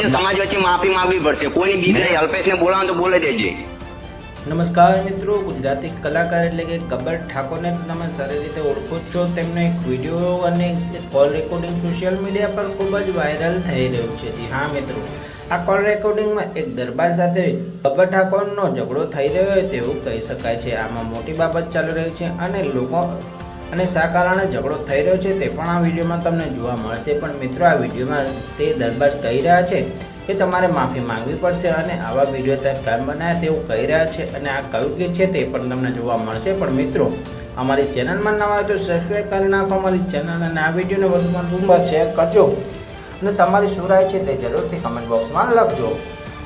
વચ્ચે સમાજ વચ્ચે માફી માંગવી પડશે. કોઈની બીક નહીં. અલ્પેશને બોલાવો તો બોલે દેજે. નમસ્કાર મિત્રો, ગુજરાતી કલાકાર એટલે કે ગબ્બર ઠાકોરને તમે સારી રીતે ઓળખો જ છો. તેમનો એક વિડીયો અને કોલ રેકોર્ડિંગ સોશિયલ મીડિયા પર ખૂબ જ વાયરલ થઈ રહ્યું છે. જી હા મિત્રો, આ કોલ રેકોર્ડિંગમાં એક દરબાર સાથે ગબ્બર ઠાકોરનો ઝઘડો થઈ રહ્યો હોય તેવું કહી શકાય છે. આમાં મોટી બાબત ચાલી રહી છે અને લોકો અને શા કારણે ઝઘડો થઈ રહ્યો છે તે પણ આ વિડીયોમાં તમને જોવા મળશે. પણ મિત્રો, આ વિડીયોમાં તે દરબાર કહી રહ્યા છે કે તમારે માફી માંગવી પડશે અને આવા વિડીયો ત્યાં કામ બનાવ્યા તેવું કહી રહ્યા છે અને આ કયું ગીત છે તે પણ તમને જોવા મળશે. પણ મિત્રો, અમારી ચેનલમાં નવા હોય તો સબસ્ક્રાઈબ કરી નાખો અમારી ચેનલ અને આ વિડીયોને વધુમાં વધુ શેર કરજો અને તમારી શું રાય છે તે જરૂરથી કમેન્ટ બોક્સમાં લખજો.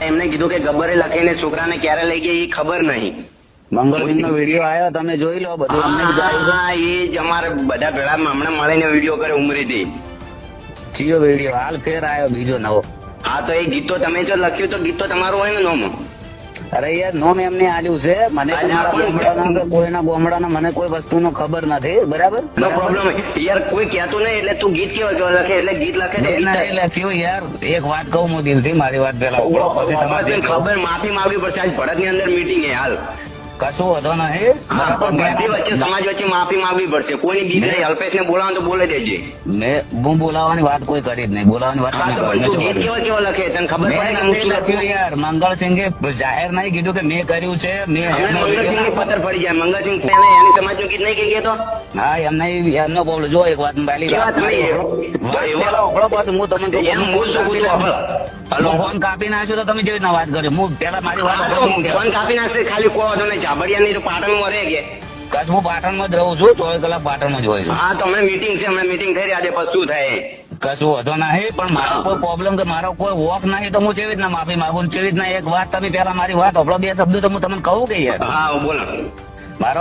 એમને કીધું કે ગબ્બરે લખીને છોકરાને ક્યારે લઈ ગયા એ ખબર નહીં. મંગળસિંહ નો વિડીયો આવ્યો, તમે જોઈ લો બધું. અમને જ આવ્યું. હા, એ જ અમારે બધા ભેળા હમણાં મળીને વિડીયો કરે ઉમરીથી. ચિયો વિડીયો હાલ ફેર આવ્યો બીજો નવો. હા, તો એ ગીત તો તમે જો લખ્યું તો ગીત તો તમારું હોય ને નોમ. અરે યાર, નોમ એમને આલ્યું છે. મને તમારા ગોમડાના કે કોઈના ગોમડાના મને કોઈ વસ્તુનો ખબર નથી. બરાબર, નો પ્રોબ્લેમ. યાર કોઈ કહેતું નહીં એટલે તું ગીત કેવો લખે એટલે ગીત લખે ને લખ્યું. યાર એક વાત કહું હું દિલથી, મારી વાત પેલા પછી તમારે ખબર માફી માંગવી પડશે. આજ ભરત ની અંદર મીટિંગ હે હાલ. કશું વધો નહીં. બધી વચ્ચે સમાજ વચ્ચે માફી માંગવી પડશે. કોઈની બીક નહીં. અલ્પેશને બોલાવો તો બોલે દેજે. હું બોલાવવાની વાત કોઈ કરી જ નહીં. બોલાવવાની વાત ગીત કેવો લખે તને ખબર પડે કે હું શું લખ્યું? યાર મંગળસિંહે જાહેર નહીં કીધું કે મેં કર્યું છે. મંગળસિંહ ની પથ્થર પડી જાય. મંગળસિંહ એની સમાજ નું ગીત નહીં કહી તો હા, એમનો બોલો જો એક વાત પહેલી હું તમને ફોન કાપી નાખ્યો તો તમે કેવી રીતના વાત કરી? હું પેલા મારી વાત ફોન કાપી નાખશે. ખાલી કહો તો નહીં. ઝાબડિયા ની તો પાટણમાં રહે કે કચ્છ હું પાટણમાં જ રહું છું. 24 કલાક પાટણમાં જ હોય છું. હા, તો હમણાં મીટિંગ છે. હમણાં મીટિંગ થઈ રહી. આજે પછી શું થાય? કશું વધો નહીં. પણ મારો કોઈ પ્રોબ્લેમ કે મારો કોઈ વોક નહીં તો હું કેવી રીતના માફી માંગુ? કેવી રીતના એક વાત તમે પેલા મારી વાત આપણો બે શબ્દો તો હું તમને કહું કે યાર. હા, બોલો.